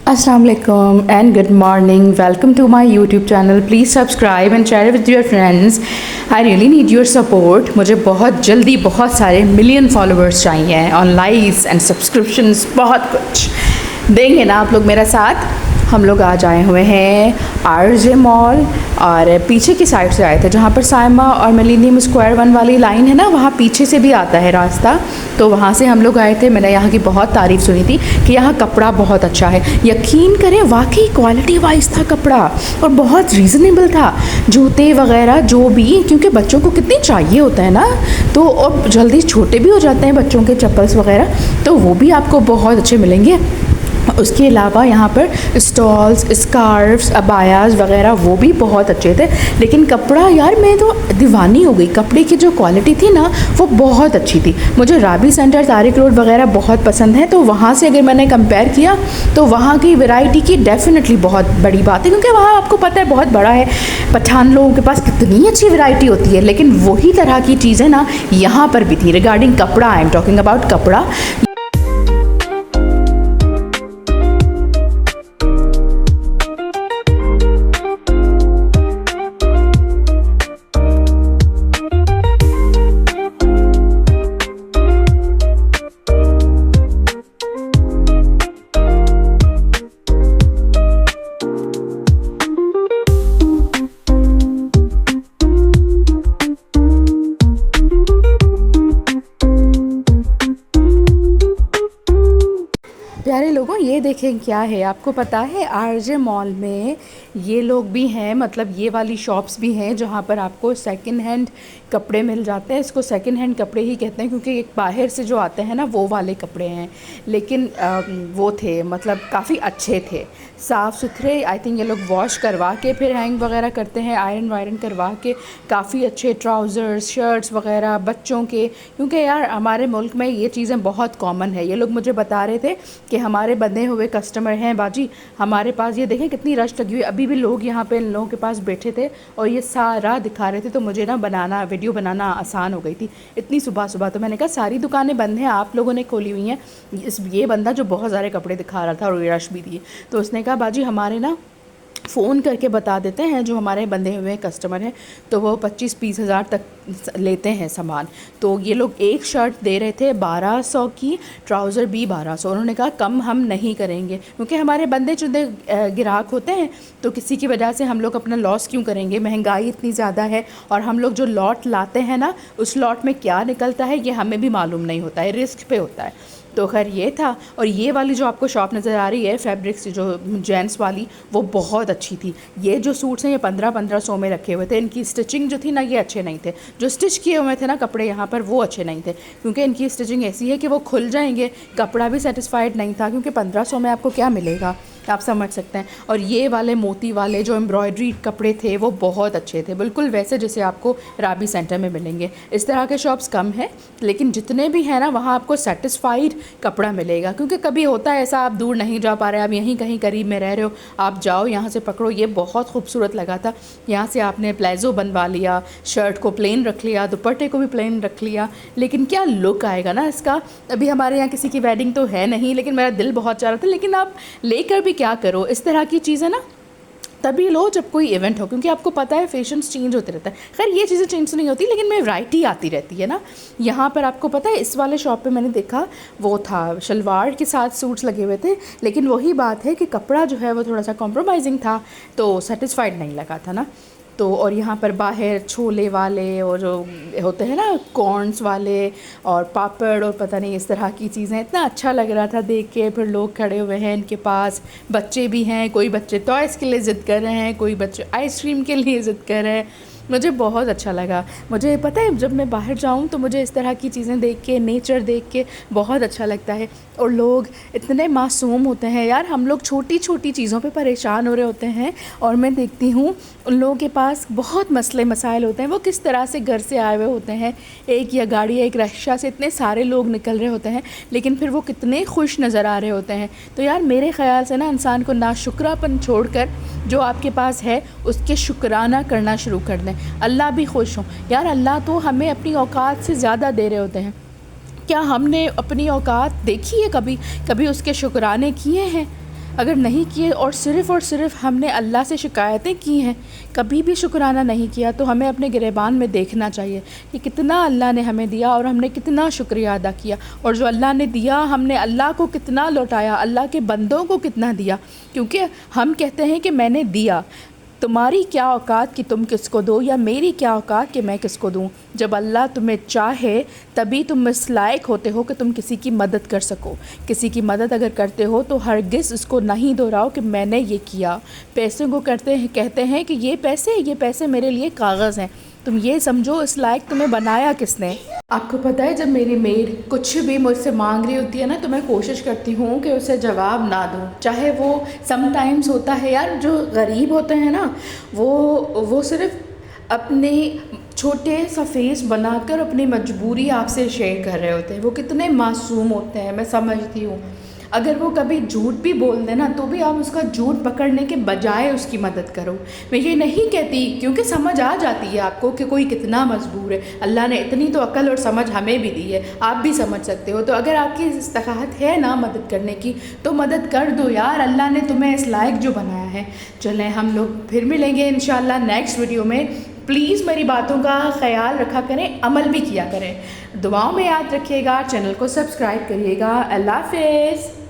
Assalamu alaikum and good morning. Welcome to my YouTube channel. Please subscribe and share it with your friends. I really need your support. मुझे बहुत जल्दी बहुत सारे million followers चाहिए और likes and subscriptions, बहुत कुछ देंगे ना आप लोग मेरा साथ। हम लोग आज आए हुए हैं आरजे मॉल और पीछे की साइड से आए थे जहाँ पर साइमा और मिलेनियम स्क्वायर 1 वाली लाइन है ना, वहाँ पीछे से भी आता है रास्ता, तो वहाँ से हम लोग आए थे। मैंने यहाँ की बहुत तारीफ़ सुनी थी कि यहाँ कपड़ा बहुत अच्छा है। यकीन करें, वाकई क्वालिटी वाइज था कपड़ा और बहुत रीज़नेबल था। जूते वगैरह जो भी, क्योंकि बच्चों को कितनी चाहिए होता है ना, तो और जल्दी छोटे भी हो जाते हैं बच्चों के चप्पल्स वगैरह, तो वो भी आपको बहुत अच्छे मिलेंगे। उसके अलावा यहाँ पर स्टॉल्स, स्कार्फ्स, अबायास वगैरह वो भी बहुत अच्छे थे। लेकिन कपड़ा यार, मैं तो दीवानी हो गई। कपड़े की जो क्वालिटी थी ना वो बहुत अच्छी थी। मुझे राबी सेंटर, तारिक रोड वगैरह बहुत पसंद है, तो वहाँ से अगर मैंने कंपेयर किया तो वहाँ की वैरायटी की डेफिनेटली बहुत बड़ी बात है, क्योंकि वहाँ आपको पता है बहुत बड़ा है। पठान लोगों के पास कितनी अच्छी वैरायटी होती है, लेकिन वही तरह की चीज़ें ना यहाँ पर भी थी। रिगार्डिंग कपड़ा, आई एम टॉकिंग अबाउट कपड़ा। प्यारे लोगों, ये देखें क्या है। आपको पता है आरजे मॉल में ये लोग भी हैं, मतलब ये वाली शॉप्स भी हैं जहाँ पर आपको सेकंड हैंड कपड़े मिल जाते हैं। इसको सेकंड हैंड कपड़े ही कहते हैं, क्योंकि एक बाहर से जो आते हैं ना वो वाले कपड़े हैं, लेकिन वो थे मतलब काफ़ी अच्छे थे, साफ़ सुथरे। आई थिंक ये लोग वॉश करवा के फिर हैंग वगैरह करते हैं, आयरन वायरन करवा के। काफ़ी अच्छे ट्राउज़र्स, शर्ट्स वगैरह बच्चों के, क्योंकि यार हमारे मुल्क में ये चीज़ें बहुत कॉमन है। ये लोग मुझे बता रहे थे कि हमारे बंधे हुए कस्टमर हैं बाजी हमारे पास। ये देखें कितनी रश लगी हुई, अभी भी लोग यहाँ पे इन लोगों के पास बैठे थे और ये सारा दिखा रहे थे। तो मुझे ना वीडियो बनाना आसान हो गई थी इतनी सुबह सुबह। तो मैंने कहा सारी दुकानें बंद हैं, आप लोगों ने खोली हुई हैं। ये बंदा जो बहुत सारे कपड़े दिखा रहा था और रश भी थी, तो उसने कहा बाजी हमारे ना फ़ोन करके बता देते हैं जो हमारे बंधे हुए कस्टमर हैं, तो वो 25-30 हज़ार तक लेते हैं सामान। तो ये लोग एक शर्ट दे रहे थे 1200 की, ट्राउज़र भी 1200। उन्होंने कहा कम हम नहीं करेंगे, क्योंकि हमारे बंदे चुंदे ग्राहक होते हैं, तो किसी की वजह से हम लोग अपना लॉस क्यों करेंगे। महंगाई इतनी ज़्यादा है और हम लोग जो लॉट लाते हैं ना, उस लॉट में क्या निकलता है ये हमें भी मालूम नहीं होता है, रिस्क पे होता है। तो खैर ये था। और ये वाली जो आपको शॉप नज़र आ रही है फैब्रिक्स, जो जेंट्स वाली, वो बहुत अच्छी थी। ये जो सूट्स हैं ये 1500 में रखे हुए थे। इनकी स्टिचिंग जो थी ना ये अच्छे नहीं थे, जो स्टिच किए हुए थे ना कपड़े यहाँ पर वो अच्छे नहीं थे, क्योंकि इनकी स्टिचिंग ऐसी है कि वो खुल जाएंगे। कपड़ा भी सेटिस्फाइड नहीं था, क्योंकि 1500 में आपको क्या मिलेगा, आप समझ सकते हैं। और ये वाले मोती वाले जो एम्ब्रॉयडरी कपड़े थे वो बहुत अच्छे थे, बिल्कुल वैसे जैसे आपको राबी सेंटर में मिलेंगे। इस तरह के शॉप्स कम हैं, लेकिन जितने भी हैं ना वहाँ आपको सेटिस्फाइड कपड़ा मिलेगा। क्योंकि कभी होता है ऐसा, आप दूर नहीं जा पा रहे, आप यहीं कहीं करीब में रह रहे हो, आप जाओ यहाँ से पकड़ो। ये बहुत खूबसूरत लगा था। यहाँ से आपने प्लाजो बनवा लिया, शर्ट को प्लेन रख लिया, दुपट्टे को भी प्लेन रख लिया, लेकिन क्या लुक आएगा ना इसका। अभी हमारे यहाँ किसी की वेडिंग तो है नहीं, लेकिन मेरा दिल बहुत चाह रहा था। लेकिन आप लेकर भी क्या करो, इस तरह की चीज़ें ना तभी लो जब कोई इवेंट हो, क्योंकि आपको पता है फैशंस चेंज होते रहता है। खैर ये चीज़ें चेंज नहीं होती, लेकिन में वैरायटी आती रहती है ना। यहाँ पर आपको पता है इस वाले शॉप पे मैंने देखा वो था शलवार के साथ सूट्स लगे हुए थे, लेकिन वही बात है कि कपड़ा जो है वो थोड़ा सा कॉम्प्रोमाइजिंग था, तो सेटिस्फाइड नहीं लगा था ना। तो और यहाँ पर बाहर छोले वाले और जो होते हैं ना कॉर्न्स वाले और पापड़ और पता नहीं इस तरह की चीज़ें, इतना अच्छा लग रहा था देख के। फिर लोग खड़े हुए हैं, इनके पास बच्चे भी हैं, कोई बच्चे टॉयज़ के लिए ज़िद कर रहे हैं, कोई बच्चे आइसक्रीम के लिए ज़िद कर रहे हैं। मुझे बहुत अच्छा लगा। मुझे पता है जब मैं बाहर जाऊँ तो मुझे इस तरह की चीज़ें देख के, नेचर देख के बहुत अच्छा लगता है। और लोग इतने मासूम होते हैं यार, हम लोग छोटी छोटी चीज़ों पे परेशान हो रहे होते हैं और मैं देखती हूँ उन लोगों के पास बहुत मसले मसाइल होते हैं। वो किस तरह से घर से आए हुए होते हैं, एक या गाड़ी या एक रिक्शा से इतने सारे लोग निकल रहे होते हैं, लेकिन फिर वो कितने खुश नज़र आ रहे होते हैं। तो यार मेरे ख़्याल से ना इंसान को नाशुक्रापन छोड़कर जो आपके पास है उसके शुक्राना करना शुरू कर दें, अल्लाह भी खुश हो। यार अल्लाह तो हमें अपनी औकात से ज़्यादा दे रहे होते हैं, क्या हमने अपनी औकात देखी है कभी? कभी उसके शुक्राने किए हैं? अगर नहीं किए और सिर्फ़ हमने अल्लाह से शिकायतें की हैं, कभी भी शुक्राना नहीं किया, तो हमें अपने गिरेबान में देखना चाहिए कि कितना अल्लाह ने हमें दिया और हमने कितना शुक्रिया अदा किया, और जो अल्लाह ने दिया हमने अल्लाह को कितना लौटाया, अल्लाह के बंदों को कितना दिया। क्योंकि हम कहते हैं कि मैंने दिया, तुम्हारी क्या औकात कि तुम किसको दो, या मेरी क्या औकात कि मैं किसको दूं। जब अल्लाह तुम्हें चाहे तभी तुम इस लायक होते हो कि तुम किसी की मदद कर सको। किसी की मदद अगर करते हो तो हरगिज़ इसको नहीं दोहराओ कि मैंने ये किया। पैसों को कहते हैं कि ये पैसे मेरे लिए कागज़ हैं। तुम ये समझो इस लायक तुम्हें बनाया किसने। आपको पता है, जब मेरी मेड कुछ भी मुझसे मांग रही होती है ना, तो मैं कोशिश करती हूँ कि उसे जवाब ना दूँ। चाहे वो समटाइम्स होता है यार, जो गरीब होते हैं ना, वो सिर्फ अपने छोटे सा फेस बनाकर अपनी मजबूरी आपसे शेयर कर रहे होते हैं। वो कितने मासूम होते हैं, मैं समझती हूँ। अगर वो कभी झूठ भी बोल देना तो भी आप उसका झूठ पकड़ने के बजाय उसकी मदद करो। मैं ये नहीं कहती, क्योंकि समझ आ जाती है आपको कि कोई कितना मजबूर है। अल्लाह ने इतनी तो अक्ल और समझ हमें भी दी है, आप भी समझ सकते हो। तो अगर आपकी इस्ताहत है ना मदद करने की, तो मदद कर दो यार, अल्लाह ने तुम्हें इस लायक जो बनाया है। चलें, हम लोग फिर मिलेंगे इंशाल्लाह नेक्स्ट वीडियो में। प्लीज़ मेरी बातों का ख्याल रखा करें, अमल भी किया करें। दुआओं में याद रखिएगा, चैनल को सब्सक्राइब करिएगा। अल्लाह हाफ़िज़।